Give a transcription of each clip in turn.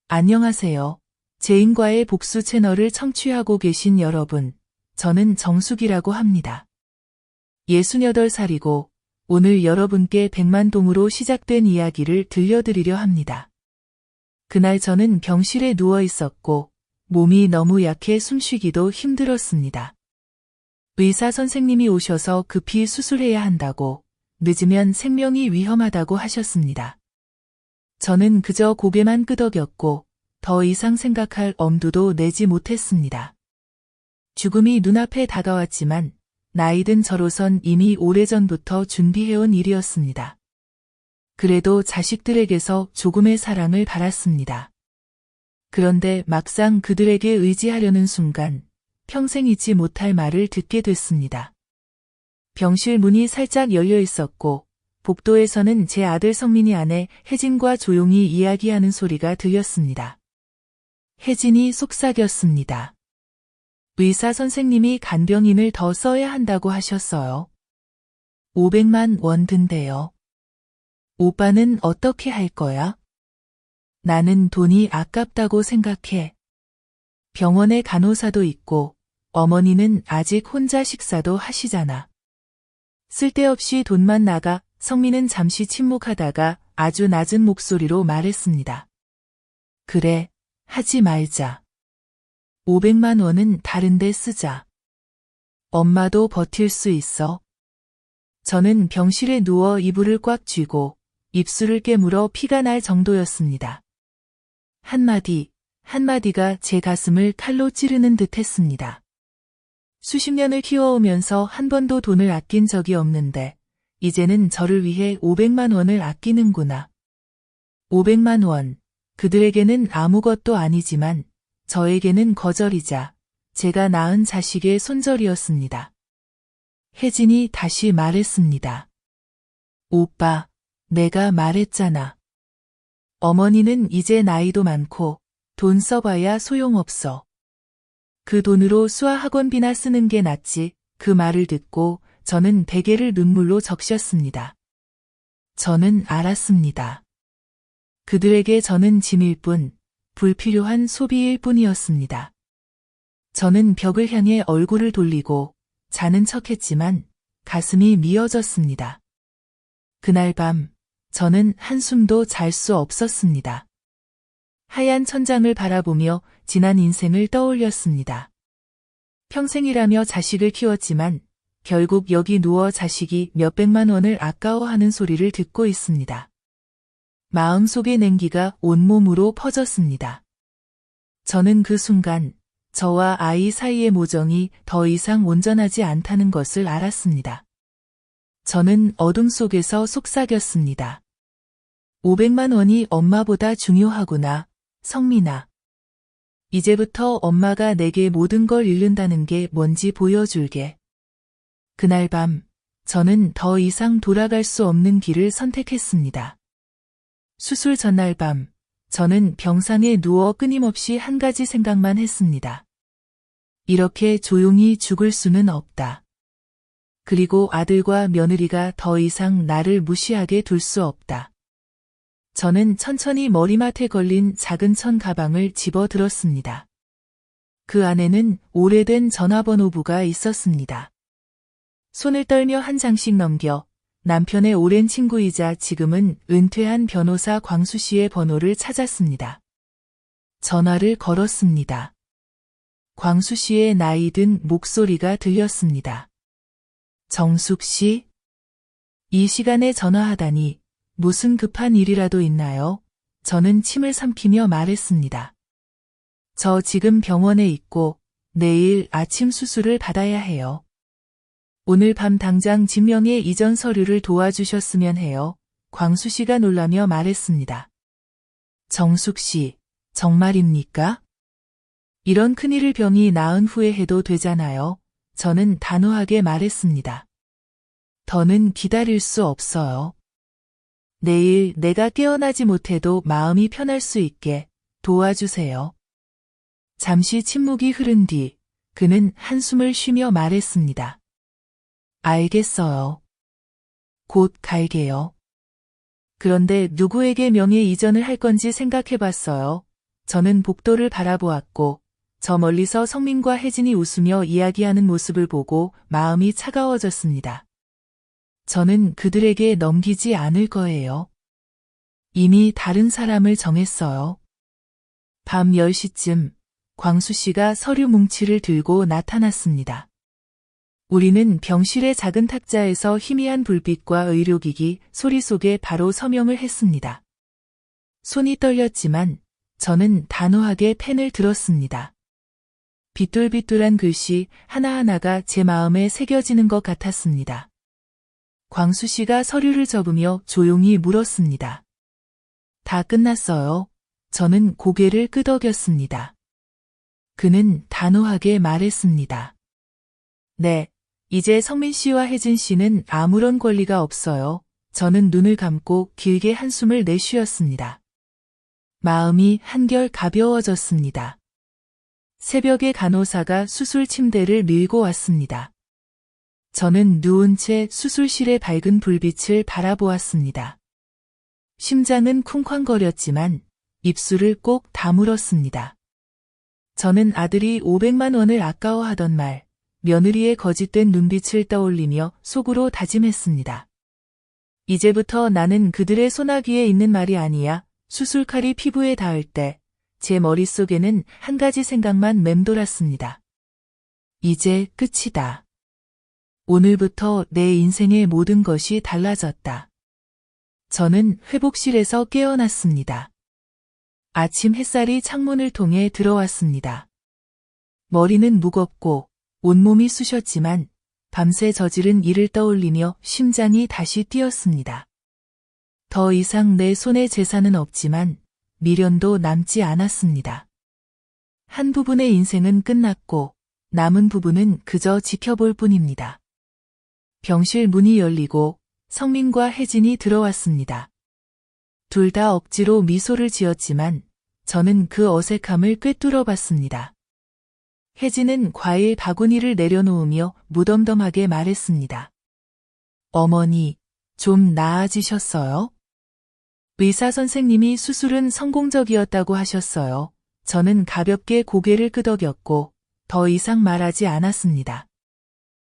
안녕하세요. 제인과의 복수 채널을 청취하고 계신 여러분, 저는 정숙이라고 합니다. 68살이고 오늘 여러분께 백만동으로 시작된 이야기를 들려드리려 합니다. 그날 저는 병실에 누워 있었고 몸이 너무 약해 숨쉬기도 힘들었습니다. 의사 선생님이 오셔서 급히 수술해야 한다고, 늦으면 생명이 위험하다고 하셨습니다. 저는 그저 고개만 끄덕였고 더 이상 생각할 엄두도 내지 못했습니다. 죽음이 눈앞에 다가왔지만 나이든 저로선 이미 오래전부터 준비해온 일이었습니다. 그래도 자식들에게서 조금의 사랑을 받았습니다. 그런데 막상 그들에게 의지하려는 순간 평생 잊지 못할 말을 듣게 됐습니다. 병실 문이 살짝 열려 있었고 복도에서는 제 아들 성민이 아내 혜진과 조용히 이야기하는 소리가 들렸습니다. 혜진이 속삭였습니다. 의사 선생님이 간병인을 더 써야 한다고 하셨어요. 500만 원 든대요. 오빠는 어떻게 할 거야? 나는 돈이 아깝다고 생각해. 병원에 간호사도 있고 어머니는 아직 혼자 식사도 하시잖아. 쓸데없이 돈만 나가. 성민은 잠시 침묵하다가 아주 낮은 목소리로 말했습니다. 그래, 하지 말자. 500만 원은 다른 데 쓰자. 엄마도 버틸 수 있어. 저는 병실에 누워 이불을 꽉 쥐고 입술을 깨물어 피가 날 정도였습니다. 한마디가 제 가슴을 칼로 찌르는 듯 했습니다. 수십 년을 키워오면서 한 번도 돈을 아낀 적이 없는데 이제는 저를 위해 500만 원을 아끼는구나. 500만 원. 그들에게는 아무것도 아니지만 저에게는 거절이자 제가 낳은 자식의 손절이었습니다. 혜진이 다시 말했습니다. 오빠, 내가 말했잖아. 어머니는 이제 나이도 많고 돈 써봐야 소용없어. 그 돈으로 수아학원비나 쓰는 게 낫지. 그 말을 듣고 저는 베개를 눈물로 적셨습니다. 저는 알았습니다. 그들에게 저는 짐일 뿐, 불필요한 소비일 뿐이었습니다. 저는 벽을 향해 얼굴을 돌리고 자는 척했지만 가슴이 미어졌습니다. 그날 밤 저는 한숨도 잘 수 없었습니다. 하얀 천장을 바라보며 지난 인생을 떠올렸습니다. 평생이라며 자식을 키웠지만 결국 여기 누워 자식이 몇백만 원을 아까워하는 소리를 듣고 있습니다. 마음속의 냉기가 온몸으로 퍼졌습니다. 저는 그 순간 저와 아이 사이의 모정이 더 이상 온전하지 않다는 것을 알았습니다. 저는 어둠 속에서 속삭였습니다. 500만 원이 엄마보다 중요하구나, 성민아. 이제부터 엄마가 내게 모든 걸 잃는다는 게 뭔지 보여줄게. 그날 밤, 저는 더 이상 돌아갈 수 없는 길을 선택했습니다. 수술 전날 밤, 저는 병상에 누워 끊임없이 한 가지 생각만 했습니다. 이렇게 조용히 죽을 수는 없다. 그리고 아들과 며느리가 더 이상 나를 무시하게 둘 수 없다. 저는 천천히 머리맡에 걸린 작은 천 가방을 집어 들었습니다. 그 안에는 오래된 전화번호부가 있었습니다. 손을 떨며 한 장씩 넘겨 남편의 오랜 친구이자 지금은 은퇴한 변호사 광수 씨의 번호를 찾았습니다. 전화를 걸었습니다. 광수 씨의 나이 든 목소리가 들렸습니다. 정숙 씨? 이 시간에 전화하다니 무슨 급한 일이라도 있나요? 저는 침을 삼키며 말했습니다. 저 지금 병원에 있고 내일 아침 수술을 받아야 해요. 오늘 밤 당장 진명의 이전 서류를 도와주셨으면 해요. 광수 씨가 놀라며 말했습니다. 정숙 씨, 정말입니까? 이런 큰일을 병이 나은 후에 해도 되잖아요. 저는 단호하게 말했습니다. 더는 기다릴 수 없어요. 내일 내가 깨어나지 못해도 마음이 편할 수 있게 도와주세요. 잠시 침묵이 흐른 뒤 그는 한숨을 쉬며 말했습니다. 알겠어요. 곧 갈게요. 그런데 누구에게 명예 이전을 할 건지 생각해봤어요. 저는 복도를 바라보았고 저 멀리서 성민과 혜진이 웃으며 이야기하는 모습을 보고 마음이 차가워졌습니다. 저는 그들에게 넘기지 않을 거예요. 이미 다른 사람을 정했어요. 밤 10시쯤 광수 씨가 서류 뭉치를 들고 나타났습니다. 우리는 병실의 작은 탁자에서 희미한 불빛과 의료기기 소리 속에 바로 서명을 했습니다. 손이 떨렸지만 저는 단호하게 펜을 들었습니다. 비뚤비뚤한 글씨 하나하나가 제 마음에 새겨지는 것 같았습니다. 광수 씨가 서류를 접으며 조용히 물었습니다. 다 끝났어요. 저는 고개를 끄덕였습니다. 그는 단호하게 말했습니다. 네, 이제 성민 씨와 혜진 씨는 아무런 권리가 없어요. 저는 눈을 감고 길게 한숨을 내쉬었습니다. 마음이 한결 가벼워졌습니다. 새벽에 간호사가 수술 침대를 밀고 왔습니다. 저는 누운 채 수술실의 밝은 불빛을 바라보았습니다. 심장은 쿵쾅거렸지만 입술을 꼭 다물었습니다. 저는 아들이 500만 원을 아까워하던 말, 며느리의 거짓된 눈빛을 떠올리며 속으로 다짐했습니다. 이제부터 나는 그들의 소나기에 있는 말이 아니야. 수술칼이 피부에 닿을 때 제 머릿속에는 한 가지 생각만 맴돌았습니다. 이제 끝이다. 오늘부터 내 인생의 모든 것이 달라졌다. 저는 회복실에서 깨어났습니다. 아침 햇살이 창문을 통해 들어왔습니다. 머리는 무겁고 온몸이 쑤셨지만 밤새 저지른 일을 떠올리며 심장이 다시 뛰었습니다. 더 이상 내 손에 재산은 없지만 미련도 남지 않았습니다. 한 부분의 인생은 끝났고 남은 부분은 그저 지켜볼 뿐입니다. 병실 문이 열리고 성민과 혜진이 들어왔습니다. 둘 다 억지로 미소를 지었지만 저는 그 어색함을 꿰뚫어 봤습니다. 혜진은 과일 바구니를 내려놓으며 무덤덤하게 말했습니다. 어머니, 좀 나아지셨어요? 의사 선생님이 수술은 성공적이었다고 하셨어요. 저는 가볍게 고개를 끄덕였고 더 이상 말하지 않았습니다.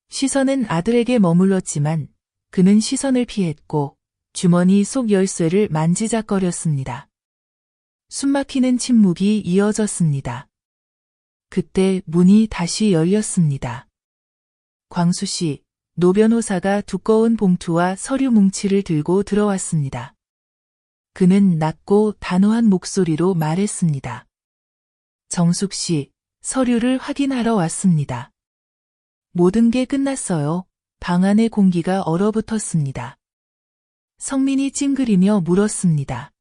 시선은 아들에게 머물렀지만 그는 시선을 피했고 주머니 속 열쇠를 만지작거렸습니다. 숨막히는 침묵이 이어졌습니다. 그때 문이 다시 열렸습니다. 광수 씨, 노 변호사가 두꺼운 봉투와 서류 뭉치를 들고 들어왔습니다. 그는 낮고 단호한 목소리로 말했습니다. 정숙 씨, 서류를 확인하러 왔습니다. 모든 게 끝났어요. 방 안의 공기가 얼어붙었습니다. 성민이 찡그리며 물었습니다.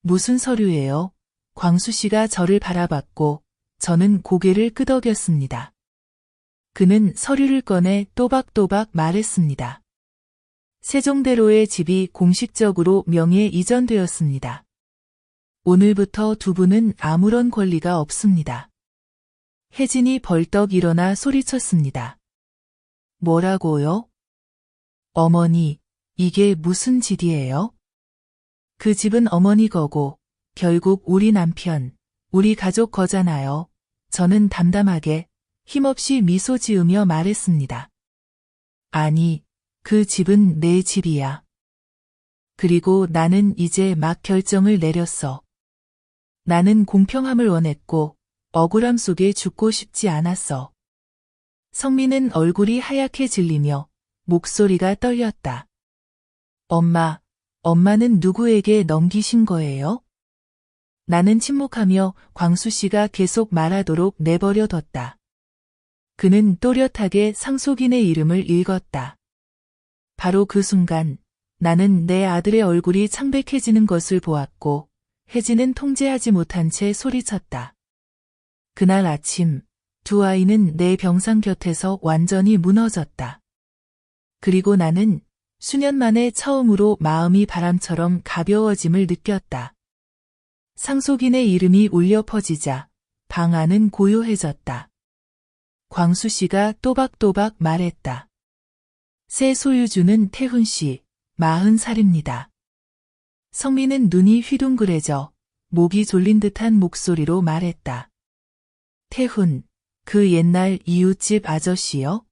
무슨 서류예요? 광수 씨가 저를 바라봤고 저는 고개를 끄덕였습니다. 그는 서류를 꺼내 또박또박 말했습니다. 세종대로의 집이 공식적으로 명예 이전되었습니다. 오늘부터 두 분은 아무런 권리가 없습니다. 혜진이 벌떡 일어나 소리쳤습니다. 뭐라고요? 어머니, 이게 무슨 짓이에요? 그 집은 어머니 거고 결국 우리 남편, 우리 가족 거잖아요. 저는 담담하게 힘없이 미소 지으며 말했습니다. 아니, 그 집은 내 집이야. 그리고 나는 이제 막 결정을 내렸어. 나는 공평함을 원했고 억울함 속에 죽고 싶지 않았어. 성민은 얼굴이 하얗게 질리며 목소리가 떨렸다. 엄마는 누구에게 넘기신 거예요? 나는 침묵하며 광수 씨가 계속 말하도록 내버려뒀다. 그는 또렷하게 상속인의 이름을 읽었다. 바로 그 순간 나는 내 아들의 얼굴이 창백해지는 것을 보았고 혜진은 통제하지 못한 채 소리쳤다. 그날 아침 두 아이는 내 병상 곁에서 완전히 무너졌다. 그리고 나는 수년 만에 처음으로 마음이 바람처럼 가벼워짐을 느꼈다. 상속인의 이름이 울려 퍼지자 방 안은 고요해졌다. 광수 씨가 또박또박 말했다. 새 소유주는 태훈 씨, 40살입니다. 성민은 눈이 휘둥그레져 목이 졸린 듯한 목소리로 말했다. 태훈, 그 옛날 이웃집 아저씨요?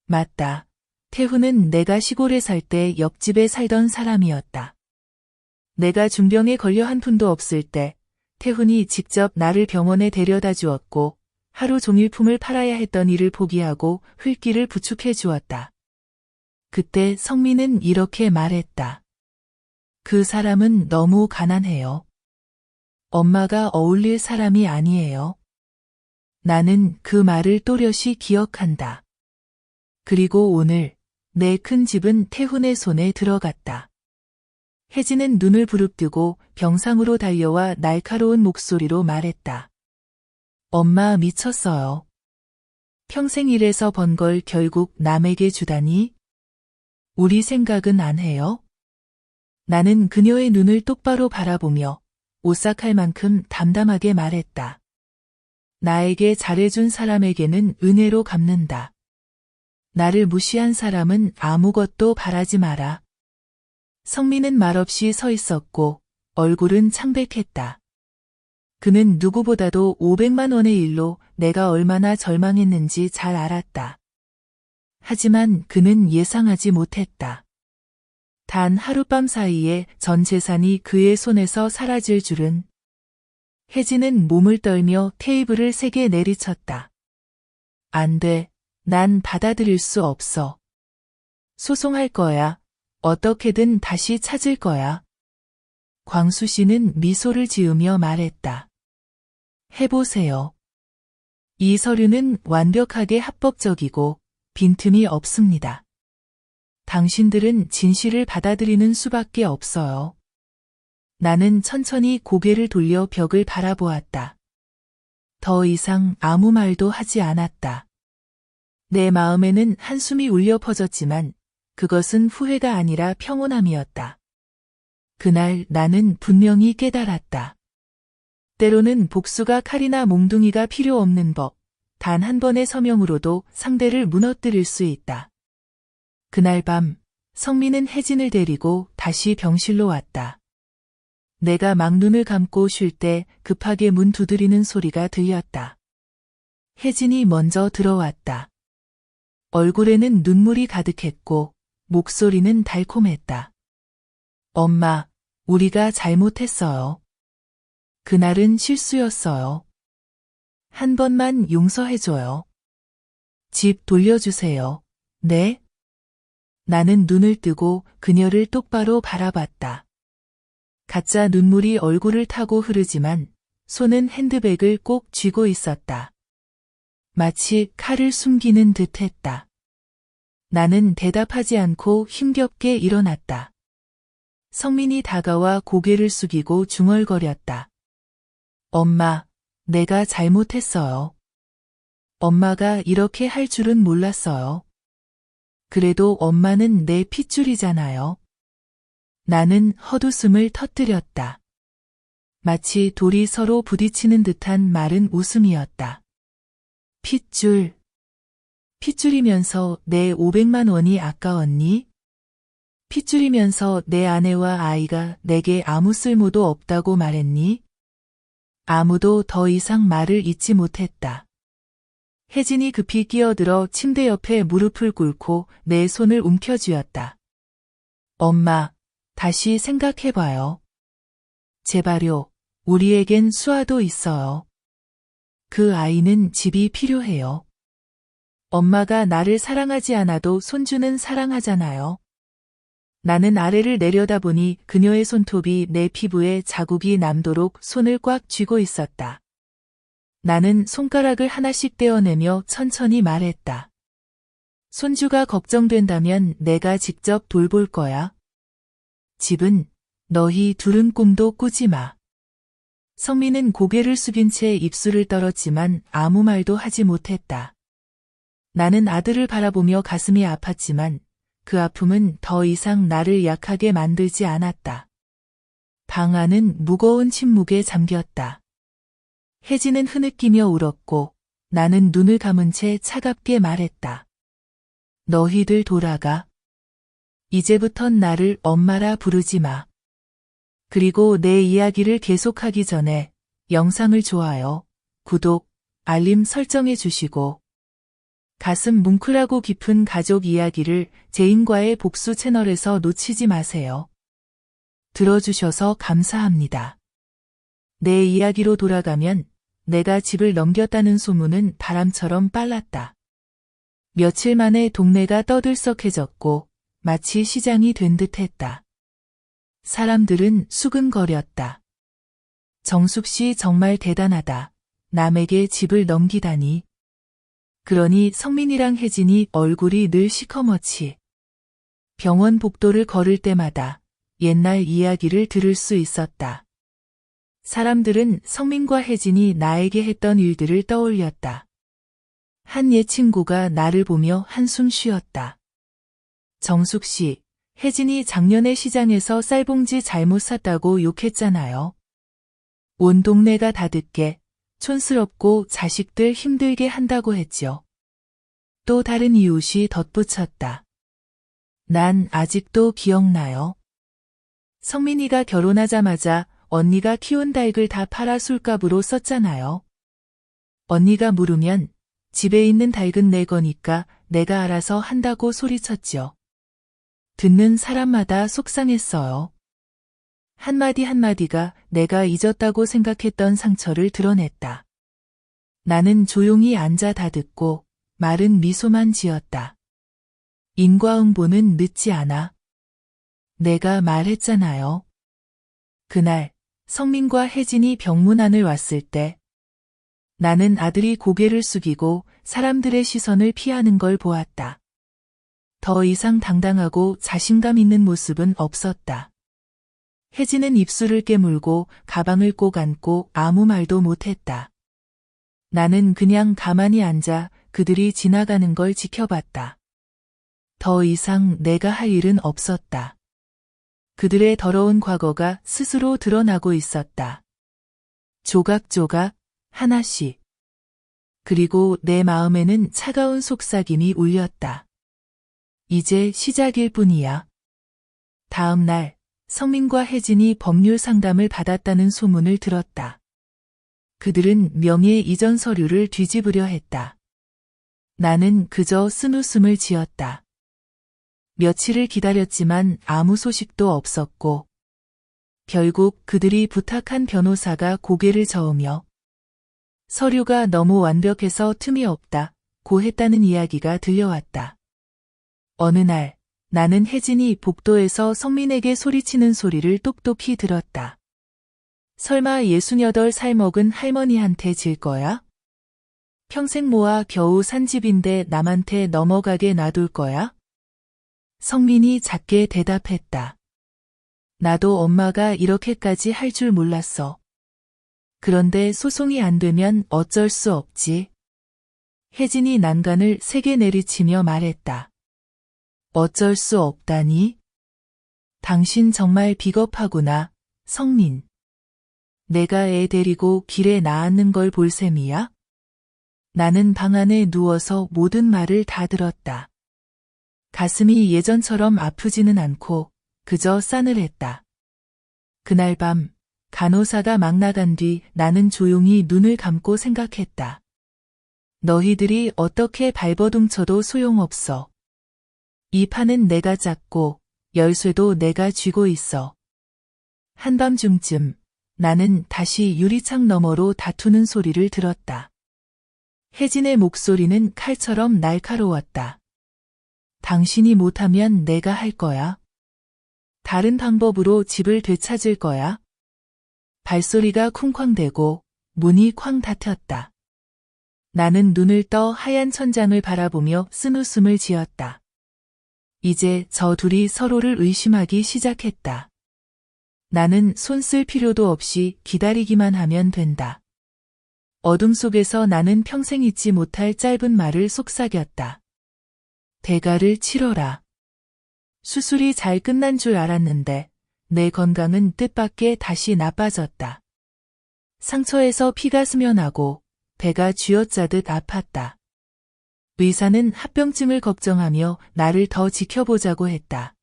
맞다. 태훈은 내가 시골에 살 때 옆집에 살던 사람이었다. 내가 중병에 걸려 한 푼도 없을 때 태훈이 직접 나를 병원에 데려다 주었고 하루 종일 품을 팔아야 했던 일을 포기하고 흘길을 부축해 주었다. 그때 성민은 이렇게 말했다. 그 사람은 너무 가난해요. 엄마가 어울릴 사람이 아니에요. 나는 그 말을 또렷이 기억한다. 그리고 오늘 내 큰 집은 태훈의 손에 들어갔다. 혜진은 눈을 부릅뜨고 병상으로 달려와 날카로운 목소리로 말했다. 엄마 미쳤어요. 평생 일해서 번 걸 결국 남에게 주다니? 우리 생각은 안 해요? 나는 그녀의 눈을 똑바로 바라보며 오싹할 만큼 담담하게 말했다. 나에게 잘해준 사람에게는 은혜로 갚는다. 나를 무시한 사람은 아무것도 바라지 마라. 성민은 말없이 서 있었고 얼굴은 창백했다. 그는 누구보다도 500만 원의 일로 내가 얼마나 절망했는지 잘 알았다. 하지만 그는 예상하지 못했다. 단 하룻밤 사이에 전 재산이 그의 손에서 사라질 줄은. 혜진은 몸을 떨며 테이블을 세게 내리쳤다. 안 돼. 난 받아들일 수 없어. 소송할 거야. 어떻게든 다시 찾을 거야. 광수 씨는 미소를 지으며 말했다. 해보세요. 이 서류는 완벽하게 합법적이고 빈틈이 없습니다. 당신들은 진실을 받아들이는 수밖에 없어요. 나는 천천히 고개를 돌려 벽을 바라보았다. 더 이상 아무 말도 하지 않았다. 내 마음에는 한숨이 울려 퍼졌지만 그것은 후회가 아니라 평온함이었다. 그날 나는 분명히 깨달았다. 때로는 복수가 칼이나 몽둥이가 필요 없는 법, 단 한 번의 서명으로도 상대를 무너뜨릴 수 있다. 그날 밤 성민은 혜진을 데리고 다시 병실로 왔다. 내가 막 눈을 감고 쉴 때 급하게 문 두드리는 소리가 들렸다. 혜진이 먼저 들어왔다. 얼굴에는 눈물이 가득했고 목소리는 달콤했다. 엄마, 우리가 잘못했어요. 그날은 실수였어요. 한 번만 용서해줘요. 집 돌려주세요. 네? 나는 눈을 뜨고 그녀를 똑바로 바라봤다. 가짜 눈물이 얼굴을 타고 흐르지만 손은 핸드백을 꼭 쥐고 있었다. 마치 칼을 숨기는 듯했다. 나는 대답하지 않고 힘겹게 일어났다. 성민이 다가와 고개를 숙이고 중얼거렸다. 엄마, 내가 잘못했어요. 엄마가 이렇게 할 줄은 몰랐어요. 그래도 엄마는 내 핏줄이잖아요. 나는 헛웃음을 터뜨렸다. 마치 돌이 서로 부딪히는 듯한 마른 웃음이었다. 핏줄. 핏줄이면서 내 500만 원이 아까웠니? 핏줄이면서 내 아내와 아이가 내게 아무 쓸모도 없다고 말했니? 아무도 더 이상 말을 잇지 못했다. 혜진이 급히 끼어들어 침대 옆에 무릎을 꿇고 내 손을 움켜쥐었다. 엄마, 다시 생각해봐요. 제발요, 우리에겐 수아도 있어요. 그 아이는 집이 필요해요. 엄마가 나를 사랑하지 않아도 손주는 사랑하잖아요. 나는 아래를 내려다보니 그녀의 손톱이 내 피부에 자국이 남도록 손을 꽉 쥐고 있었다. 나는 손가락을 하나씩 떼어내며 천천히 말했다. 손주가 걱정된다면 내가 직접 돌볼 거야. 집은 너희 둘은 꿈도 꾸지 마. 성민은 고개를 숙인 채 입술을 떨었지만 아무 말도 하지 못했다. 나는 아들을 바라보며 가슴이 아팠지만 그 아픔은 더 이상 나를 약하게 만들지 않았다. 방 안은 무거운 침묵에 잠겼다. 혜진은 흐느끼며 울었고 나는 눈을 감은 채 차갑게 말했다. 너희들 돌아가. 이제부턴 나를 엄마라 부르지 마. 그리고 내 이야기를 계속하기 전에 영상을 좋아요, 구독, 알림 설정해 주시고 가슴 뭉클하고 깊은 가족 이야기를 제인과의 복수 채널에서 놓치지 마세요. 들어주셔서 감사합니다. 내 이야기로 돌아가면 내가 집을 넘겼다는 소문은 바람처럼 빨랐다. 며칠 만에 동네가 떠들썩해졌고 마치 시장이 된 듯했다. 사람들은 수근거렸다. 정숙 씨 정말 대단하다. 남에게 집을 넘기다니. 그러니 성민이랑 혜진이 얼굴이 늘 시커멓지. 병원 복도를 걸을 때마다 옛날 이야기를 들을 수 있었다. 사람들은 성민과 혜진이 나에게 했던 일들을 떠올렸다. 한 옛 친구가 나를 보며 한숨 쉬었다. 정숙 씨, 혜진이 작년에 시장에서 쌀봉지 잘못 샀다고 욕했잖아요. 온 동네가 다 듣게 촌스럽고 자식들 힘들게 한다고 했죠. 또 다른 이웃이 덧붙였다. 난 아직도 기억나요. 성민이가 결혼하자마자 언니가 키운 닭을 다 팔아 술값으로 썼잖아요. 언니가 물으면 집에 있는 닭은 내 거니까 내가 알아서 한다고 소리쳤죠. 듣는 사람마다 속상했어요. 한마디 한마디가 내가 잊었다고 생각했던 상처를 드러냈다. 나는 조용히 앉아 다 듣고 마른 미소만 지었다. 인과응보는 늦지 않아. 내가 말했잖아요. 그날 성민과 혜진이 병문안을 왔을 때 나는 아들이 고개를 숙이고 사람들의 시선을 피하는 걸 보았다. 더 이상 당당하고 자신감 있는 모습은 없었다. 혜진은 입술을 깨물고 가방을 꼭 안고 아무 말도 못했다. 나는 그냥 가만히 앉아 그들이 지나가는 걸 지켜봤다. 더 이상 내가 할 일은 없었다. 그들의 더러운 과거가 스스로 드러나고 있었다. 조각조각, 하나씩. 그리고 내 마음에는 차가운 속삭임이 울렸다. 이제 시작일 뿐이야. 다음 날, 성민과 혜진이 법률 상담을 받았다는 소문을 들었다. 그들은 명예 이전 서류를 뒤집으려 했다. 나는 그저 쓴웃음을 지었다. 며칠을 기다렸지만 아무 소식도 없었고, 결국 그들이 부탁한 변호사가 고개를 저으며 서류가 너무 완벽해서 틈이 없다, 고 했다는 이야기가 들려왔다. 어느 날, 나는 혜진이 복도에서 성민에게 소리치는 소리를 똑똑히 들었다. 설마 68살 먹은 할머니한테 질 거야? 평생 모아 겨우 산 집인데 남한테 넘어가게 놔둘 거야? 성민이 작게 대답했다. 나도 엄마가 이렇게까지 할 줄 몰랐어. 그런데 소송이 안 되면 어쩔 수 없지. 혜진이 난간을 세게 내리치며 말했다. 어쩔 수 없다니? 당신 정말 비겁하구나, 성민. 내가 애 데리고 길에 나앉는 걸 볼 셈이야? 나는 방 안에 누워서 모든 말을 다 들었다. 가슴이 예전처럼 아프지는 않고 그저 싸늘했다. 그날 밤 간호사가 막 나간 뒤 나는 조용히 눈을 감고 생각했다. 너희들이 어떻게 발버둥쳐도 소용없어. 이 판은 내가 짰고 열쇠도 내가 쥐고 있어. 한밤중쯤 나는 다시 유리창 너머로 다투는 소리를 들었다. 혜진의 목소리는 칼처럼 날카로웠다. 당신이 못하면 내가 할 거야. 다른 방법으로 집을 되찾을 거야. 발소리가 쿵쾅대고 문이 쾅 닫혔다. 나는 눈을 떠 하얀 천장을 바라보며 쓴웃음을 지었다. 이제 저 둘이 서로를 의심하기 시작했다. 나는 손 쓸 필요도 없이 기다리기만 하면 된다. 어둠 속에서 나는 평생 잊지 못할 짧은 말을 속삭였다. 대가를 치러라. 수술이 잘 끝난 줄 알았는데 내 건강은 뜻밖의 다시 나빠졌다. 상처에서 피가 스며나고 배가 쥐어짜듯 아팠다. 의사는 합병증을 걱정하며 나를 더 지켜보자고 했다.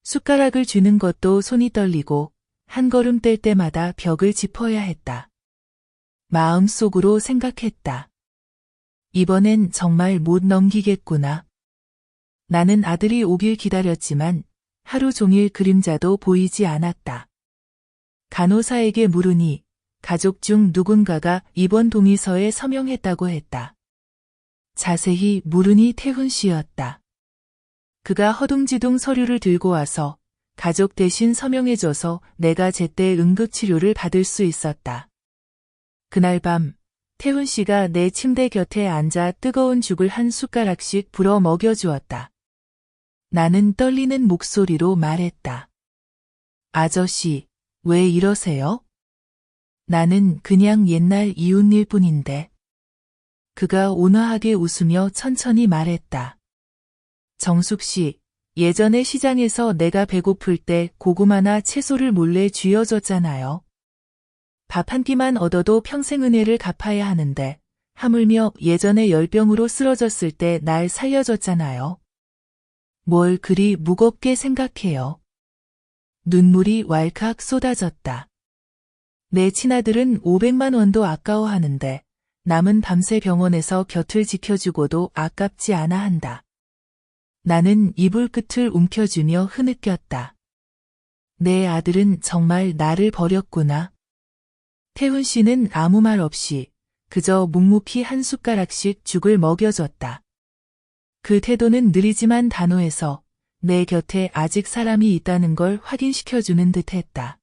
숟가락을 쥐는 것도 손이 떨리고 한 걸음 뗄 때마다 벽을 짚어야 했다. 마음속으로 생각했다. 이번엔 정말 못 넘기겠구나. 나는 아들이 오길 기다렸지만 하루 종일 그림자도 보이지 않았다. 간호사에게 물으니 가족 중 누군가가 입원 동의서에 서명했다고 했다. 자세히 물으니 태훈 씨였다. 그가 허둥지둥 서류를 들고 와서 가족 대신 서명해줘서 내가 제때 응급치료를 받을 수 있었다. 그날 밤 태훈 씨가 내 침대 곁에 앉아 뜨거운 죽을 한 숟가락씩 불어 먹여주었다. 나는 떨리는 목소리로 말했다. 아저씨, 왜 이러세요? 나는 그냥 옛날 이웃일 뿐인데. 그가 온화하게 웃으며 천천히 말했다. 정숙 씨, 예전에 시장에서 내가 배고플 때 고구마나 채소를 몰래 쥐어줬잖아요. 밥 한 끼만 얻어도 평생 은혜를 갚아야 하는데 하물며 예전에 열병으로 쓰러졌을 때 날 살려줬잖아요. 뭘 그리 무겁게 생각해요. 눈물이 왈칵 쏟아졌다. 내 친아들은 500만 원도 아까워하는데 남은 밤새 병원에서 곁을 지켜주고도 아깝지 않아 한다. 나는 이불 끝을 움켜쥐며 흐느꼈다. 내 아들은 정말 나를 버렸구나. 태훈 씨는 아무 말 없이 그저 묵묵히 한 숟가락씩 죽을 먹여줬다. 그 태도는 느리지만 단호해서 내 곁에 아직 사람이 있다는 걸 확인시켜주는 듯했다.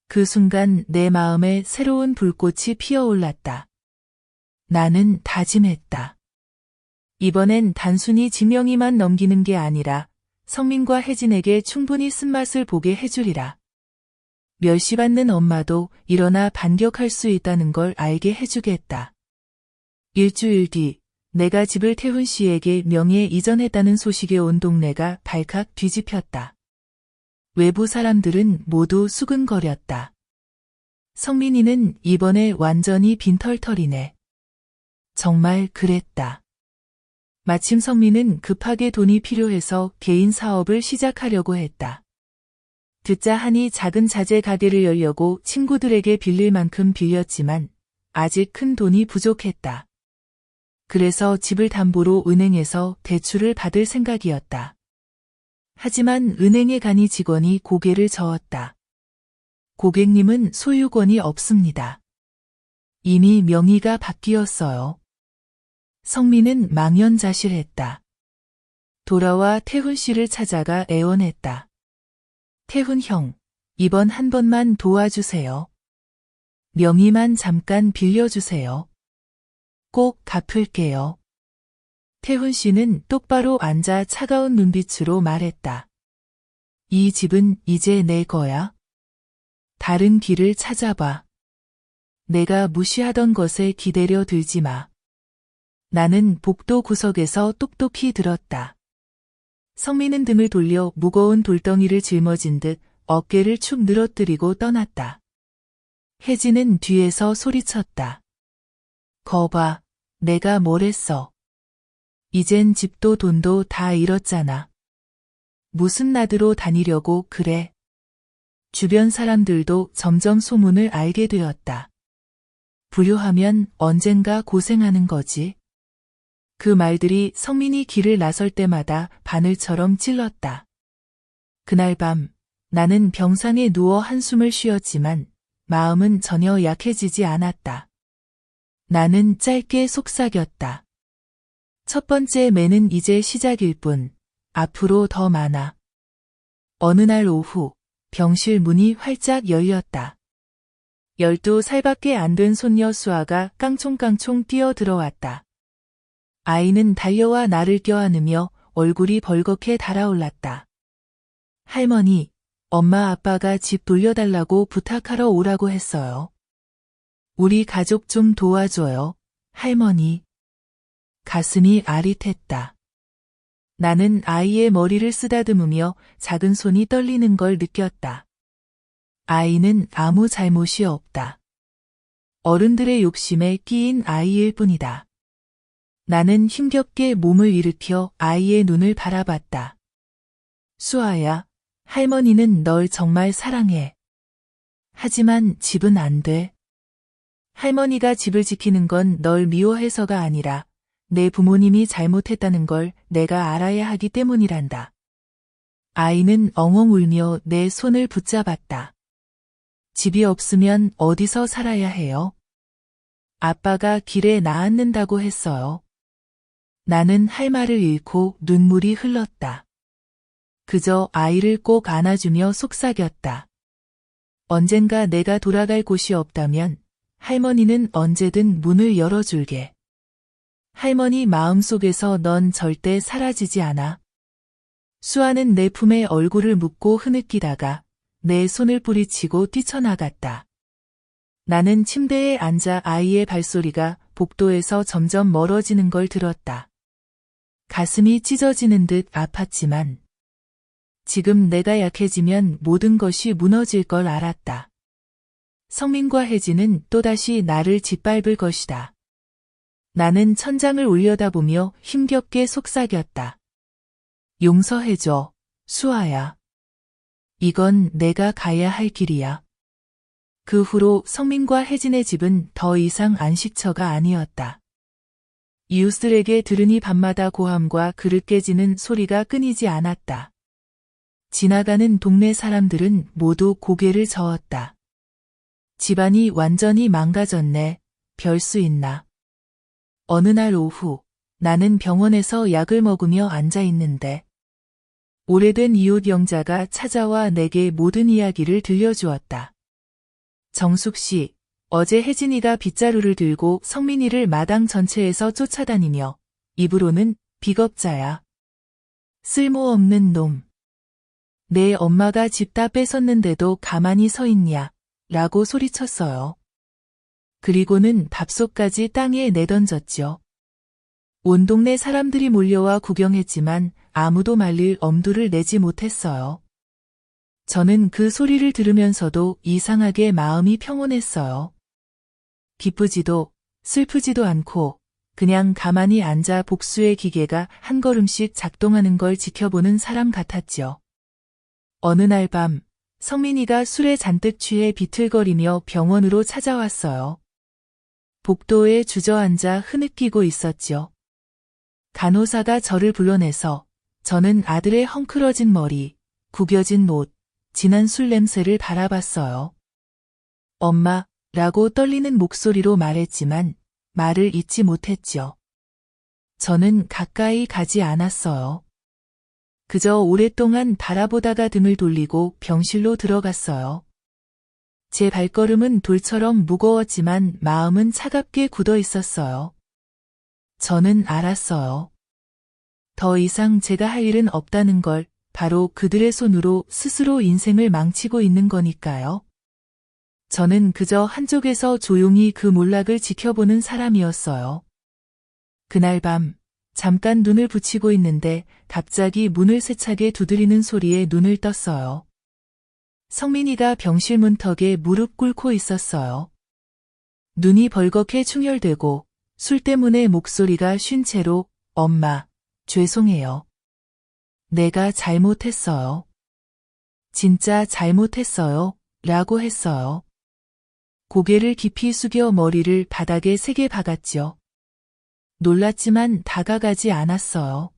그 순간 내 마음에 새로운 불꽃이 피어올랐다. 나는 다짐했다. 이번엔 단순히 지명이만 넘기는 게 아니라 성민과 혜진에게 충분히 쓴맛을 보게 해주리라. 멸시받는 엄마도 일어나 반격할 수 있다는 걸 알게 해주겠다. 일주일 뒤 내가 집을 태훈 씨에게 명의에 이전했다는 소식에 온 동네가 발칵 뒤집혔다. 외부 사람들은 모두 수근거렸다. 성민이는 이번에 완전히 빈털터리네. 정말 그랬다. 마침 성민은 급하게 돈이 필요해서 개인 사업을 시작하려고 했다. 듣자 하니 작은 자재 가게를 열려고 친구들에게 빌릴 만큼 빌렸지만 아직 큰 돈이 부족했다. 그래서 집을 담보로 은행에서 대출을 받을 생각이었다. 하지만 은행에 가니 직원이 고개를 저었다. 고객님은 소유권이 없습니다. 이미 명의가 바뀌었어요. 성민은 망연자실했다. 돌아와 태훈 씨를 찾아가 애원했다. 태훈 형, 이번 한 번만 도와주세요. 명의만 잠깐 빌려주세요. 꼭 갚을게요. 태훈 씨는 똑바로 앉아 차가운 눈빛으로 말했다. 이 집은 이제 내 거야. 다른 길을 찾아봐. 내가 무시하던 것에 기대려 들지 마. 나는 복도 구석에서 똑똑히 들었다. 성민은 등을 돌려 무거운 돌덩이를 짊어진 듯 어깨를 축 늘어뜨리고 떠났다. 혜진은 뒤에서 소리쳤다. 거봐, 내가 뭘 했어. 이젠 집도 돈도 다 잃었잖아. 무슨 나드로 다니려고 그래. 주변 사람들도 점점 소문을 알게 되었다. 불효하면 언젠가 고생하는 거지. 그 말들이 성민이 길을 나설 때마다 바늘처럼 찔렀다. 그날 밤 나는 병상에 누워 한숨을 쉬었지만 마음은 전혀 약해지지 않았다. 나는 짧게 속삭였다. 첫 번째 매는 이제 시작일 뿐 앞으로 더 많아. 어느 날 오후 병실 문이 활짝 열렸다. 12살밖에 안 된 손녀 수아가 깡총깡총 뛰어 들어왔다. 아이는 달려와 나를 껴안으며 얼굴이 벌겋게 달아올랐다. 할머니, 엄마 아빠가 집 돌려달라고 부탁하러 오라고 했어요. 우리 가족 좀 도와줘요, 할머니. 가슴이 아릿했다. 나는 아이의 머리를 쓰다듬으며 작은 손이 떨리는 걸 느꼈다. 아이는 아무 잘못이 없다. 어른들의 욕심에 끼인 아이일 뿐이다. 나는 힘겹게 몸을 일으켜 아이의 눈을 바라봤다. 수아야, 할머니는 널 정말 사랑해. 하지만 집은 안 돼. 할머니가 집을 지키는 건 널 미워해서가 아니라 내 부모님이 잘못했다는 걸 내가 알아야 하기 때문이란다. 아이는 엉엉 울며 내 손을 붙잡았다. 집이 없으면 어디서 살아야 해요? 아빠가 길에 나앉는다고 했어요. 나는 할 말을 잃고 눈물이 흘렀다. 그저 아이를 꼭 안아주며 속삭였다. 언젠가 내가 돌아갈 곳이 없다면 할머니는 언제든 문을 열어줄게. 할머니 마음속에서 넌 절대 사라지지 않아. 수아는 내 품에 얼굴을 묻고 흐느끼다가 내 손을 뿌리치고 뛰쳐나갔다. 나는 침대에 앉아 아이의 발소리가 복도에서 점점 멀어지는 걸 들었다. 가슴이 찢어지는 듯 아팠지만 지금 내가 약해지면 모든 것이 무너질 걸 알았다. 성민과 혜진은 또다시 나를 짓밟을 것이다. 나는 천장을 올려다보며 힘겹게 속삭였다. 용서해줘, 수아야. 이건 내가 가야 할 길이야. 그 후로 성민과 혜진의 집은 더 이상 안식처가 아니었다. 이웃들에게 들으니 밤마다 고함과 그릇 깨지는 소리가 끊이지 않았다. 지나가는 동네 사람들은 모두 고개를 저었다. 집안이 완전히 망가졌네. 별 수 있나. 어느 날 오후, 나는 병원에서 약을 먹으며 앉아 있는데 오래된 이웃 영자가 찾아와 내게 모든 이야기를 들려주었다. 정숙 씨, 어제 혜진이가 빗자루를 들고 성민이를 마당 전체에서 쫓아다니며 입으로는 비겁자야. 쓸모없는 놈. 내 엄마가 집 다 뺏었는데도 가만히 서 있냐? 라고 소리쳤어요. 그리고는 밥솥까지 땅에 내던졌죠. 온 동네 사람들이 몰려와 구경했지만 아무도 말릴 엄두를 내지 못했어요. 저는 그 소리를 들으면서도 이상하게 마음이 평온했어요. 기쁘지도 슬프지도 않고 그냥 가만히 앉아 복수의 기계가 한 걸음씩 작동하는 걸 지켜보는 사람 같았죠. 어느 날 밤, 성민이가 술에 잔뜩 취해 비틀거리며 병원으로 찾아왔어요. 복도에 주저앉아 흐느끼고 있었죠. 간호사가 저를 불러내서 저는 아들의 헝클어진 머리, 구겨진 옷, 진한 술 냄새를 바라봤어요. 엄마, 라고 떨리는 목소리로 말했지만 말을 잇지 못했죠. 저는 가까이 가지 않았어요. 그저 오랫동안 바라보다가 등을 돌리고 병실로 들어갔어요. 제 발걸음은 돌처럼 무거웠지만 마음은 차갑게 굳어 있었어요. 저는 알았어요. 더 이상 제가 할 일은 없다는 걸, 바로 그들의 손으로 스스로 인생을 망치고 있는 거니까요. 저는 그저 한쪽에서 조용히 그 몰락을 지켜보는 사람이었어요. 그날 밤, 잠깐 눈을 붙이고 있는데 갑자기 문을 세차게 두드리는 소리에 눈을 떴어요. 성민이가 병실 문턱에 무릎 꿇고 있었어요. 눈이 벌겋게 충혈되고 술 때문에 목소리가 쉰 채로 엄마, 죄송해요. 내가 잘못했어요. 진짜 잘못했어요. 라고 했어요. 고개를 깊이 숙여 머리를 바닥에 세게 박았죠. 놀랐지만 다가가지 않았어요.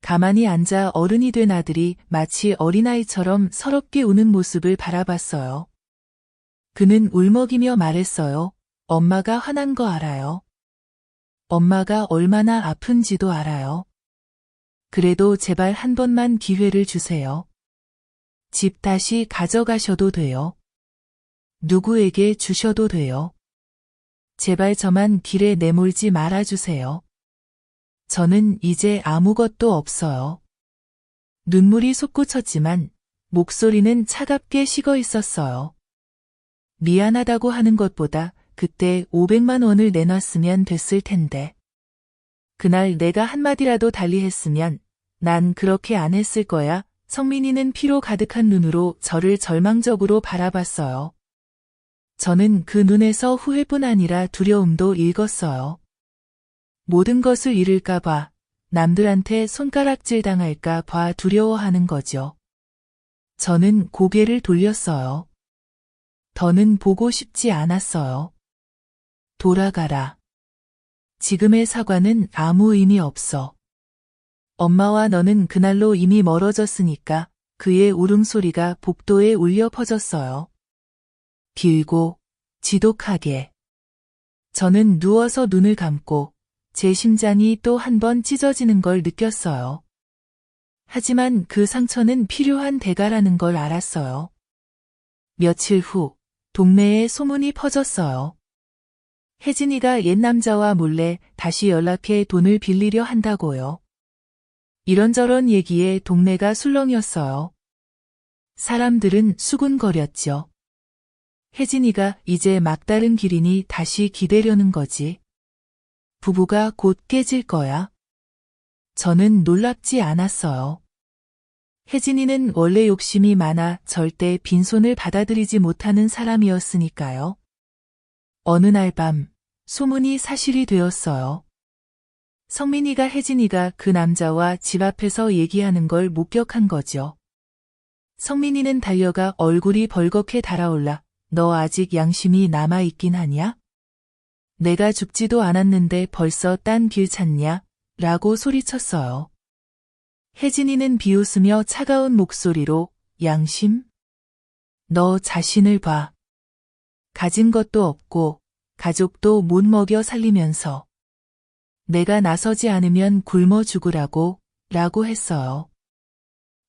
가만히 앉아 어른이 된 아들이 마치 어린아이처럼 서럽게 우는 모습을 바라봤어요. 그는 울먹이며 말했어요. 엄마가 화난 거 알아요. 엄마가 얼마나 아픈지도 알아요. 그래도 제발 한 번만 기회를 주세요. 집 다시 가져가셔도 돼요. 누구에게 주셔도 돼요. 제발 저만 길에 내몰지 말아주세요. 저는 이제 아무것도 없어요. 눈물이 솟구쳤지만 목소리는 차갑게 식어 있었어요. 미안하다고 하는 것보다 그때 500만 원을 내놨으면 됐을 텐데. 그날 내가 한마디라도 달리 했으면 난 그렇게 안 했을 거야. 성민이는 피로 가득한 눈으로 저를 절망적으로 바라봤어요. 저는 그 눈에서 후회뿐 아니라 두려움도 읽었어요. 모든 것을 잃을까 봐, 남들한테 손가락질 당할까 봐 두려워하는 거죠. 저는 고개를 돌렸어요. 더는 보고 싶지 않았어요. 돌아가라. 지금의 사과는 아무 의미 없어. 엄마와 너는 그날로 이미 멀어졌으니까 그의 울음소리가 복도에 울려 퍼졌어요. 길고 지독하게. 저는 누워서 눈을 감고 제 심장이 또 한 번 찢어지는 걸 느꼈어요. 하지만 그 상처는 필요한 대가라는 걸 알았어요. 며칠 후 동네에 소문이 퍼졌어요. 혜진이가 옛 남자와 몰래 다시 연락해 돈을 빌리려 한다고요. 이런저런 얘기에 동네가 술렁이었어요. 사람들은 수군거렸죠. 혜진이가 이제 막다른 길이니 다시 기대려는 거지. 부부가 곧 깨질 거야. 저는 놀랍지 않았어요. 혜진이는 원래 욕심이 많아 절대 빈손을 받아들이지 못하는 사람이었으니까요. 어느 날 밤 소문이 사실이 되었어요. 성민이가 혜진이가 그 남자와 집 앞에서 얘기하는 걸 목격한 거죠. 성민이는 달려가 얼굴이 벌겋게 달아올라 너 아직 양심이 남아있긴 하냐? 내가 죽지도 않았는데 벌써 딴 길 찾냐? 라고 소리쳤어요. 혜진이는 비웃으며 차가운 목소리로 양심? 너 자신을 봐. 가진 것도 없고 가족도 못 먹여 살리면서 내가 나서지 않으면 굶어 죽으라고 라고 했어요.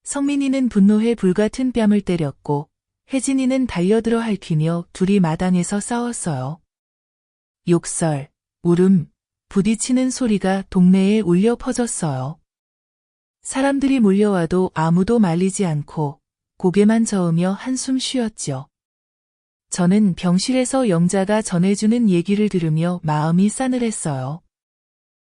성민이는 분노에 불같은 뺨을 때렸고 혜진이는 달려들어 핥히며 둘이 마당에서 싸웠어요. 욕설, 울음, 부딪히는 소리가 동네에 울려 퍼졌어요. 사람들이 몰려와도 아무도 말리지 않고 고개만 저으며 한숨 쉬었죠. 저는 병실에서 영자가 전해주는 얘기를 들으며 마음이 싸늘했어요.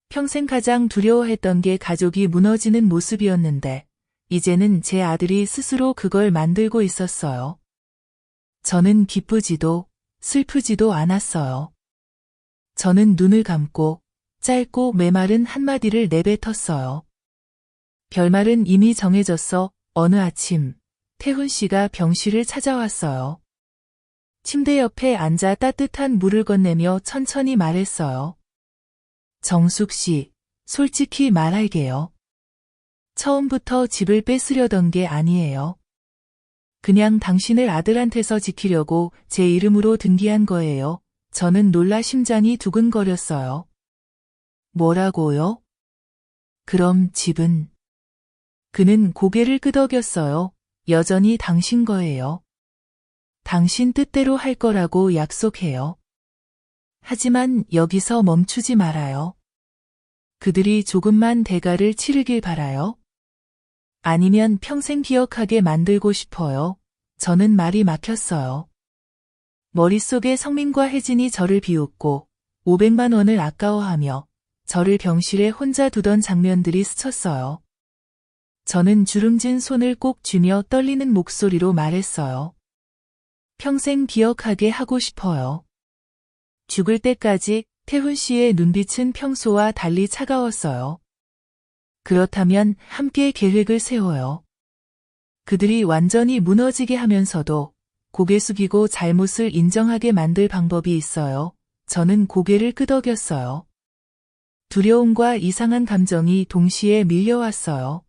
평생 가장 두려워했던 게 가족이 무너지는 모습이었는데 이제는 제 아들이 스스로 그걸 만들고 있었어요. 저는 기쁘지도 슬프지도 않았어요. 저는 눈을 감고 짧고 메마른 한마디를 내뱉었어요. 결말은 이미 정해졌어. 어느 아침 태훈 씨가 병실을 찾아왔어요. 침대 옆에 앉아 따뜻한 물을 건네며 천천히 말했어요. 정숙 씨, 솔직히 말할게요. 처음부터 집을 뺏으려던 게 아니에요. 그냥 당신을 아들한테서 지키려고 제 이름으로 등기한 거예요. 저는 놀라 심장이 두근거렸어요. 뭐라고요? 그럼 집은? 그는 고개를 끄덕였어요. 여전히 당신 거예요. 당신 뜻대로 할 거라고 약속해요. 하지만 여기서 멈추지 말아요. 그들이 조금만 대가를 치르길 바라요. 아니면 평생 기억하게 만들고 싶어요. 저는 말이 막혔어요. 머릿속에 성민과 혜진이 저를 비웃고 500만 원을 아까워하며 저를 병실에 혼자 두던 장면들이 스쳤어요. 저는 주름진 손을 꼭 쥐며 떨리는 목소리로 말했어요. 평생 기억하게 하고 싶어요. 죽을 때까지. 태훈 씨의 눈빛은 평소와 달리 차가웠어요. 그렇다면 함께 계획을 세워요. 그들이 완전히 무너지게 하면서도 고개 숙이고 잘못을 인정하게 만들 방법이 있어요. 저는 고개를 끄덕였어요. 두려움과 이상한 감정이 동시에 밀려왔어요.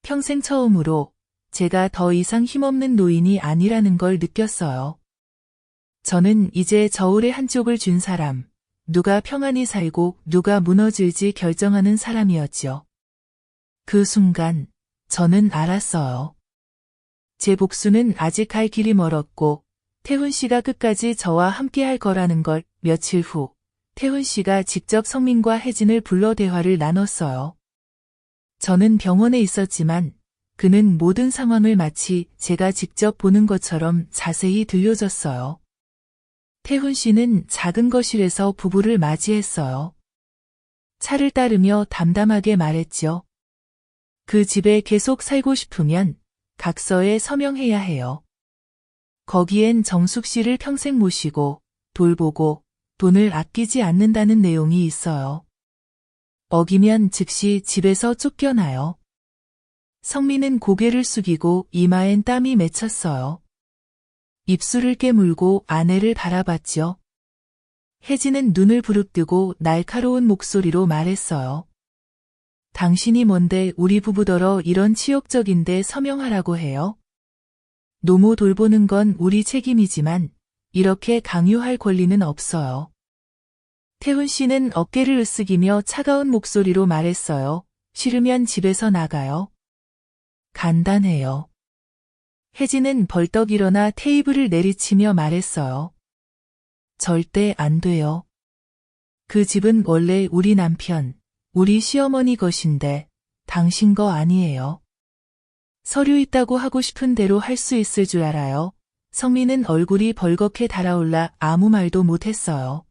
평생 처음으로 제가 더 이상 힘없는 노인이 아니라는 걸 느꼈어요. 저는 이제 저울의 한쪽을 쥔 사람, 누가 평안히 살고 누가 무너질지 결정하는 사람이었죠. 그 순간 저는 알았어요. 제 복수는 아직 갈 길이 멀었고 태훈 씨가 끝까지 저와 함께 할 거라는 걸. 며칠 후 태훈 씨가 직접 성민과 혜진을 불러 대화를 나눴어요. 저는 병원에 있었지만 그는 모든 상황을 마치 제가 직접 보는 것처럼 자세히 들려줬어요. 태훈 씨는 작은 거실에서 부부를 맞이했어요. 차를 따르며 담담하게 말했죠. 그 집에 계속 살고 싶으면 각서에 서명해야 해요. 거기엔 정숙 씨를 평생 모시고 돌보고 돈을 아끼지 않는다는 내용이 있어요. 어기면 즉시 집에서 쫓겨나요. 성민은 고개를 숙이고 이마엔 땀이 맺혔어요. 입술을 깨물고 아내를 바라봤죠. 혜진은 눈을 부릅뜨고 날카로운 목소리로 말했어요. 당신이 뭔데 우리 부부더러 이런 치욕적인데 서명하라고 해요? 노모 돌보는 건 우리 책임이지만 이렇게 강요할 권리는 없어요. 태훈 씨는 어깨를 으쓱이며 차가운 목소리로 말했어요. 싫으면 집에서 나가요. 간단해요. 혜진은 벌떡 일어나 테이블을 내리치며 말했어요. 절대 안 돼요. 그 집은 원래 우리 남편, 우리 시어머니 것인데 당신 거 아니에요. 서류 있다고 하고 싶은 대로 할 수 있을 줄 알아요. 성민은 얼굴이 벌겋게 달아올라 아무 말도 못했어요.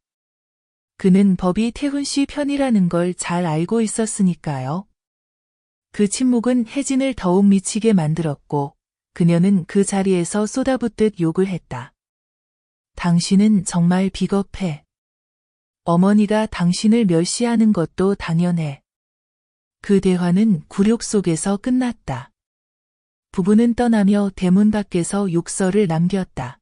그는 법이 태훈 씨 편이라는 걸 잘 알고 있었으니까요. 그 침묵은 혜진을 더욱 미치게 만들었고 그녀는 그 자리에서 쏟아붓듯 욕을 했다. 당신은 정말 비겁해. 어머니가 당신을 멸시하는 것도 당연해. 그 대화는 굴욕 속에서 끝났다. 부부는 떠나며 대문 밖에서 욕설을 남겼다.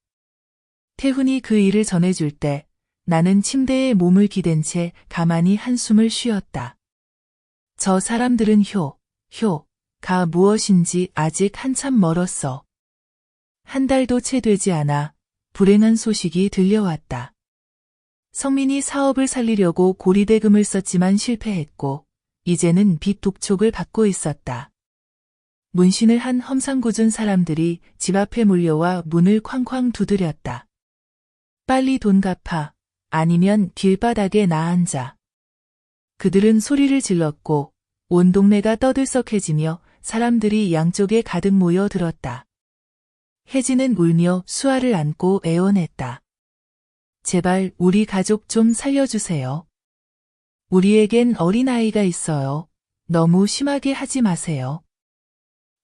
태훈이 그 일을 전해줄 때 나는 침대에 몸을 기댄 채 가만히 한숨을 쉬었다. 저 사람들은 가 무엇인지 아직 한참 멀었어. 한 달도 채 되지 않아 불행한 소식이 들려왔다. 성민이 사업을 살리려고 고리대금을 썼지만 실패했고 이제는 빚 독촉을 받고 있었다. 문신을 한 험상궂은 사람들이 집 앞에 몰려와 문을 쾅쾅 두드렸다. 빨리 돈 갚아. 아니면 길바닥에 나앉아. 그들은 소리를 질렀고 온 동네가 떠들썩해지며 사람들이 양쪽에 가득 모여들었다. 혜진은 울며 수아를 안고 애원했다. 제발 우리 가족 좀 살려주세요. 우리에겐 어린아이가 있어요. 너무 심하게 하지 마세요.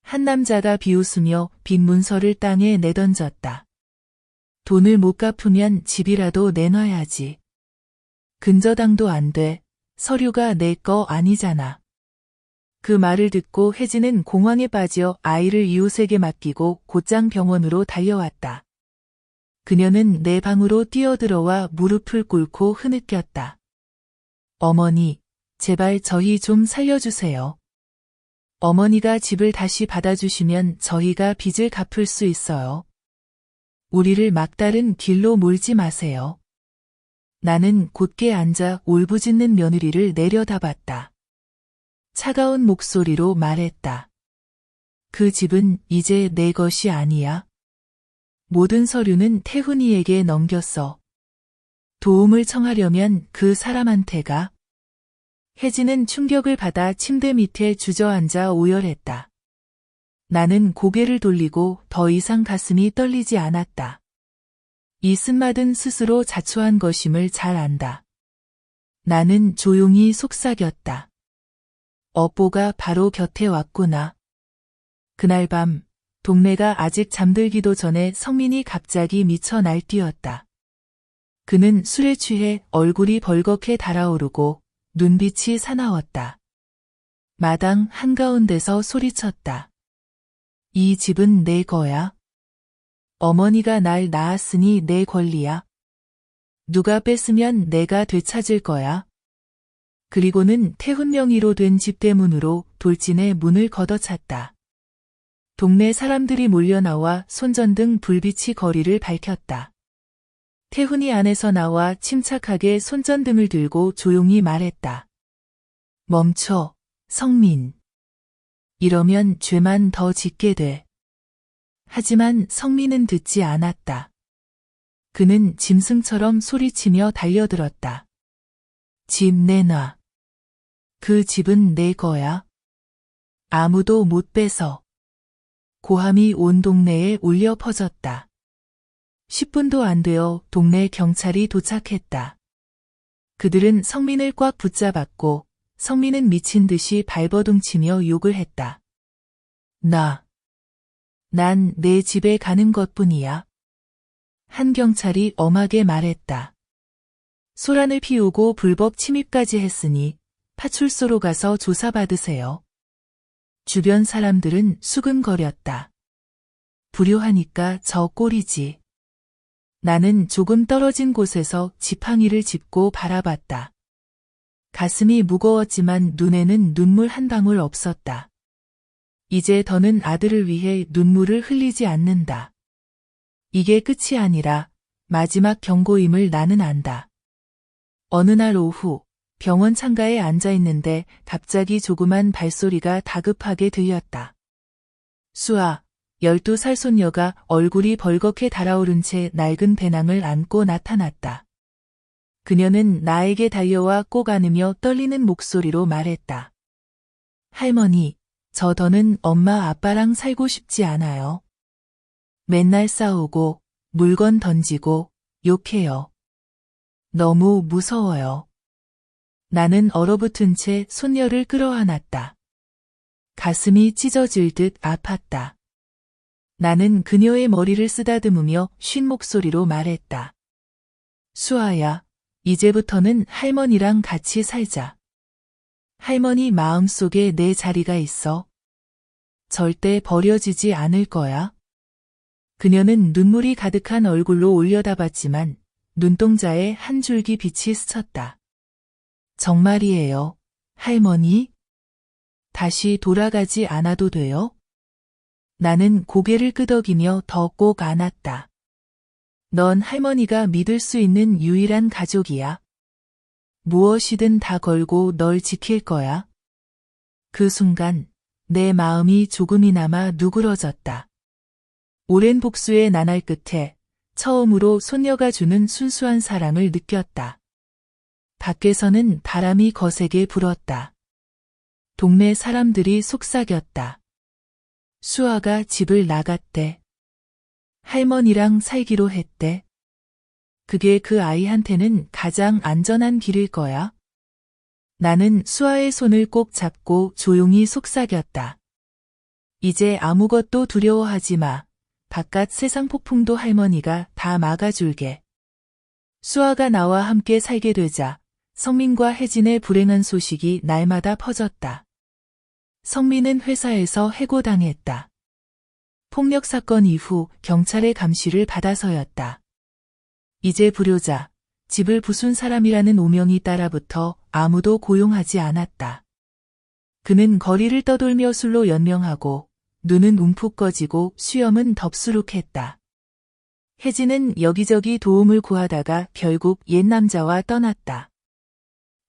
한 남자가 비웃으며 빈 문서를 땅에 내던졌다. 돈을 못 갚으면 집이라도 내놔야지. 근저당도 안 돼. 서류가 내 거 아니잖아. 그 말을 듣고 혜진은 공황에 빠져 아이를 이웃에게 맡기고 곧장 병원으로 달려왔다. 그녀는 내 방으로 뛰어들어와 무릎을 꿇고 흐느꼈다. 어머니, 제발 저희 좀 살려주세요. 어머니가 집을 다시 받아주시면 저희가 빚을 갚을 수 있어요. 우리를 막다른 길로 몰지 마세요. 나는 곧게 앉아 울부짖는 며느리를 내려다봤다. 차가운 목소리로 말했다. 그 집은 이제 내 것이 아니야. 모든 서류는 태훈이에게 넘겼어. 도움을 청하려면 그 사람한테 가. 혜진은 충격을 받아 침대 밑에 주저앉아 오열했다. 나는 고개를 돌리고 더 이상 가슴이 떨리지 않았다. 이 쓴맛은 스스로 자초한 것임을 잘 안다. 나는 조용히 속삭였다. 업보가 바로 곁에 왔구나. 그날 밤 동네가 아직 잠들기도 전에 성민이 갑자기 미쳐 날뛰었다. 그는 술에 취해 얼굴이 벌겋게 달아오르고 눈빛이 사나웠다. 마당 한가운데서 소리쳤다. 이 집은 내 거야. 어머니가 날 낳았으니 내 권리야. 누가 뺐으면 내가 되찾을 거야. 그리고는 태훈 명의로 된 집대문으로 돌진해 문을 걷어찼다. 동네 사람들이 몰려나와 손전등 불빛이 거리를 밝혔다. 태훈이 안에서 나와 침착하게 손전등을 들고 조용히 말했다. 멈춰, 성민. 이러면 죄만 더 짓게 돼. 하지만 성민은 듣지 않았다. 그는 짐승처럼 소리치며 달려들었다. 집 내놔. 그 집은 내 거야. 아무도 못 뺏어. 고함이 온 동네에 울려 퍼졌다. 10분도 안 되어 동네 경찰이 도착했다. 그들은 성민을 꽉 붙잡았고 성민은 미친 듯이 발버둥치며 욕을 했다. 난 내 집에 가는 것뿐이야. 한 경찰이 엄하게 말했다. 소란을 피우고 불법 침입까지 했으니 파출소로 가서 조사받으세요. 주변 사람들은 수근거렸다. 불효하니까 저 꼴이지. 나는 조금 떨어진 곳에서 지팡이를 짚고 바라봤다. 가슴이 무거웠지만 눈에는 눈물 한 방울 없었다. 이제 더는 아들을 위해 눈물을 흘리지 않는다. 이게 끝이 아니라 마지막 경고임을 나는 안다. 어느 날 오후 병원 창가에 앉아 있는데 갑자기 조그만 발소리가 다급하게 들렸다. 수아, 12살 손녀가 얼굴이 벌겋게 달아오른 채 낡은 배낭을 안고 나타났다. 그녀는 나에게 달려와 꼭 안으며 떨리는 목소리로 말했다. 할머니, 저 더는 엄마 아빠랑 살고 싶지 않아요. 맨날 싸우고 물건 던지고 욕해요. 너무 무서워요. 나는 얼어붙은 채 손녀를 끌어안았다. 가슴이 찢어질 듯 아팠다. 나는 그녀의 머리를 쓰다듬으며 쉰 목소리로 말했다. 수아야, 이제부터는 할머니랑 같이 살자. 할머니 마음속에 내 자리가 있어. 절대 버려지지 않을 거야. 그녀는 눈물이 가득한 얼굴로 올려다봤지만 눈동자에 한 줄기 빛이 스쳤다. 정말이에요, 할머니? 다시 돌아가지 않아도 돼요? 나는 고개를 끄덕이며 더 꼭 안았다. 넌 할머니가 믿을 수 있는 유일한 가족이야. 무엇이든 다 걸고 널 지킬 거야. 그 순간 내 마음이 조금이나마 누그러졌다. 오랜 복수의 나날 끝에 처음으로 손녀가 주는 순수한 사랑을 느꼈다. 밖에서는 바람이 거세게 불었다. 동네 사람들이 속삭였다. 수아가 집을 나갔대. 할머니랑 살기로 했대. 그게 그 아이한테는 가장 안전한 길일 거야. 나는 수아의 손을 꼭 잡고 조용히 속삭였다. 이제 아무것도 두려워하지 마. 바깥 세상 폭풍도 할머니가 다 막아줄게. 수아가 나와 함께 살게 되자 성민과 혜진의 불행한 소식이 날마다 퍼졌다. 성민은 회사에서 해고당했다. 폭력 사건 이후 경찰의 감시를 받아서였다. 이제 불효자, 집을 부순 사람이라는 오명이 따라붙어 아무도 고용하지 않았다. 그는 거리를 떠돌며 술로 연명하고 눈은 움푹 꺼지고 수염은 덥수룩했다. 혜진은 여기저기 도움을 구하다가 결국 옛 남자와 떠났다.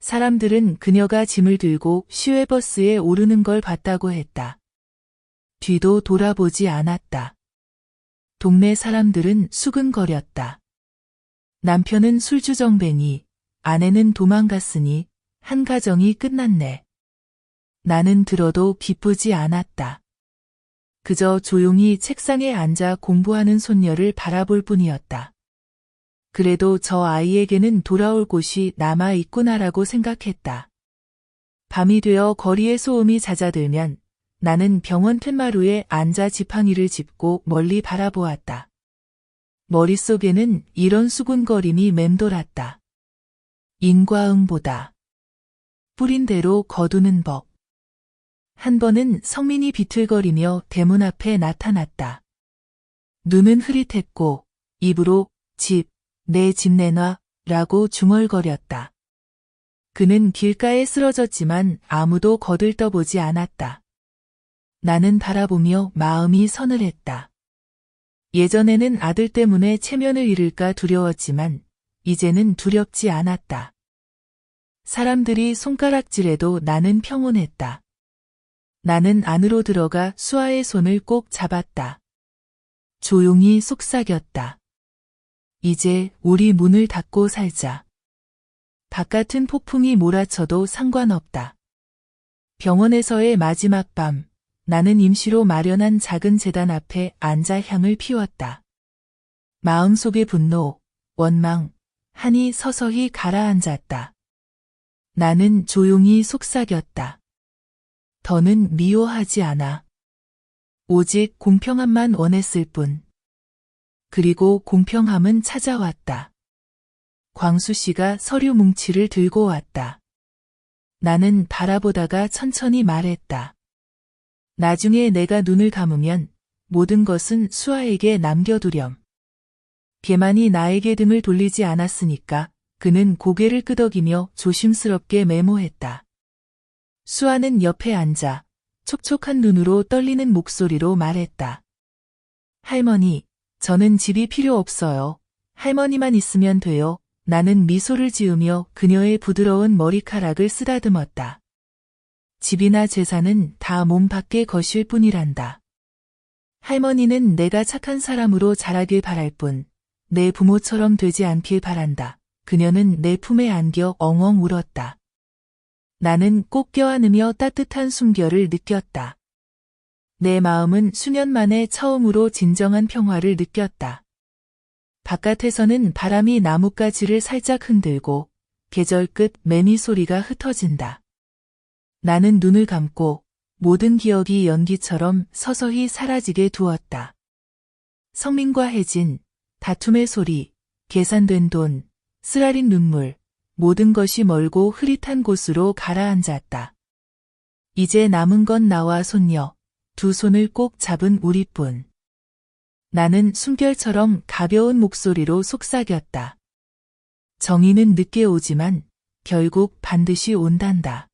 사람들은 그녀가 짐을 들고 시외버스에 오르는 걸 봤다고 했다. 뒤도 돌아보지 않았다. 동네 사람들은 수근거렸다. 남편은 술주정뱅이, 아내는 도망갔으니 한 가정이 끝났네. 나는 들어도 기쁘지 않았다. 그저 조용히 책상에 앉아 공부하는 손녀를 바라볼 뿐이었다. 그래도 저 아이에게는 돌아올 곳이 남아있구나라고 생각했다. 밤이 되어 거리의 소음이 잦아들면 나는 병원 툇마루에 앉아 지팡이를 짚고 멀리 바라보았다. 머릿속에는 이런 수군거림이 맴돌았다. 인과응보다. 뿌린 대로 거두는 법. 한 번은 성민이 비틀거리며 대문 앞에 나타났다. 눈은 흐릿했고 입으로 집, 내 집 내놔 라고 중얼거렸다. 그는 길가에 쓰러졌지만 아무도 거들떠보지 않았다. 나는 바라보며 마음이 서늘했다. 예전에는 아들 때문에 체면을 잃을까 두려웠지만 이제는 두렵지 않았다. 사람들이 손가락질해도 나는 평온했다. 나는 안으로 들어가 수아의 손을 꼭 잡았다. 조용히 속삭였다. 이제 우리 문을 닫고 살자. 바깥은 폭풍이 몰아쳐도 상관없다. 병원에서의 마지막 밤, 나는 임시로 마련한 작은 제단 앞에 앉아 향을 피웠다. 마음속의 분노, 원망, 한이 서서히 가라앉았다. 나는 조용히 속삭였다. 더는 미워하지 않아. 오직 공평함만 원했을 뿐. 그리고 공평함은 찾아왔다. 광수 씨가 서류 뭉치를 들고 왔다. 나는 바라보다가 천천히 말했다. 나중에 내가 눈을 감으면 모든 것은 수아에게 남겨두렴. 걔만이 나에게 등을 돌리지 않았으니까 그는 고개를 끄덕이며 조심스럽게 메모했다. 수아는 옆에 앉아 촉촉한 눈으로 떨리는 목소리로 말했다. 할머니, 저는 집이 필요 없어요. 할머니만 있으면 돼요. 나는 미소를 지으며 그녀의 부드러운 머리카락을 쓰다듬었다. 집이나 재산은 다 몸 밖의 것일 뿐이란다. 할머니는 내가 착한 사람으로 자라길 바랄 뿐, 내 부모처럼 되지 않길 바란다. 그녀는 내 품에 안겨 엉엉 울었다. 나는 꼭 껴안으며 따뜻한 숨결을 느꼈다. 내 마음은 수년 만에 처음으로 진정한 평화를 느꼈다. 바깥에서는 바람이 나뭇가지를 살짝 흔들고 계절 끝 매미 소리가 흩어진다. 나는 눈을 감고 모든 기억이 연기처럼 서서히 사라지게 두었다. 성민과 혜진, 다툼의 소리, 계산된 돈, 쓰라린 눈물, 모든 것이 멀고 흐릿한 곳으로 가라앉았다. 이제 남은 건 나와 손녀, 두 손을 꼭 잡은 우리뿐. 나는 숨결처럼 가벼운 목소리로 속삭였다. 정의는 늦게 오지만 결국 반드시 온단다.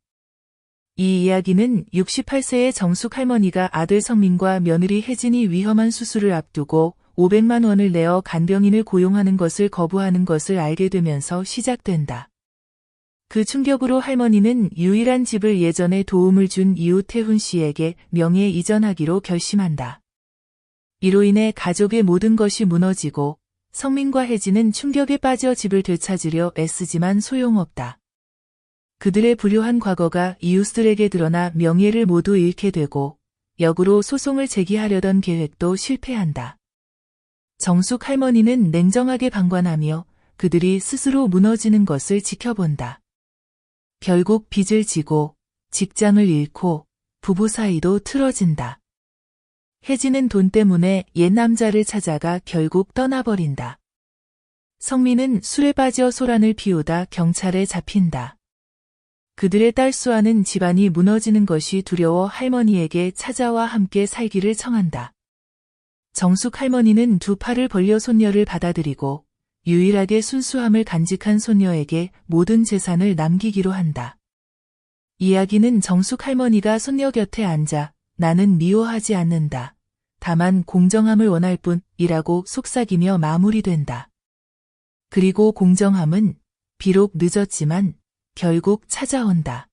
이 이야기는 68세의 정숙 할머니가 아들 성민과 며느리 혜진이 위험한 수술을 앞두고 500만 원을 내어 간병인을 고용하는 것을 거부하는 것을 알게 되면서 시작된다. 그 충격으로 할머니는 유일한 집을 예전에 도움을 준 이웃 태훈 씨에게 명예 이전하기로 결심한다. 이로 인해 가족의 모든 것이 무너지고 성민과 혜진은 충격에 빠져 집을 되찾으려 애쓰지만 소용없다. 그들의 불효한 과거가 이웃들에게 드러나 명예를 모두 잃게 되고 역으로 소송을 제기하려던 계획도 실패한다. 정숙 할머니는 냉정하게 방관하며 그들이 스스로 무너지는 것을 지켜본다. 결국 빚을 지고 직장을 잃고 부부 사이도 틀어진다. 혜진은 돈 때문에 옛 남자를 찾아가 결국 떠나버린다. 성민은 술에 빠져 소란을 피우다 경찰에 잡힌다. 그들의 딸 수아는 집안이 무너지는 것이 두려워 할머니에게 찾아와 함께 살기를 청한다. 정숙 할머니는 두 팔을 벌려 손녀를 받아들이고 유일하게 순수함을 간직한 손녀에게 모든 재산을 남기기로 한다. 이야기는 정숙 할머니가 손녀 곁에 앉아 나는 미워하지 않는다. 다만 공정함을 원할 뿐이라고 속삭이며 마무리된다. 그리고 공정함은 비록 늦었지만 결국 찾아온다.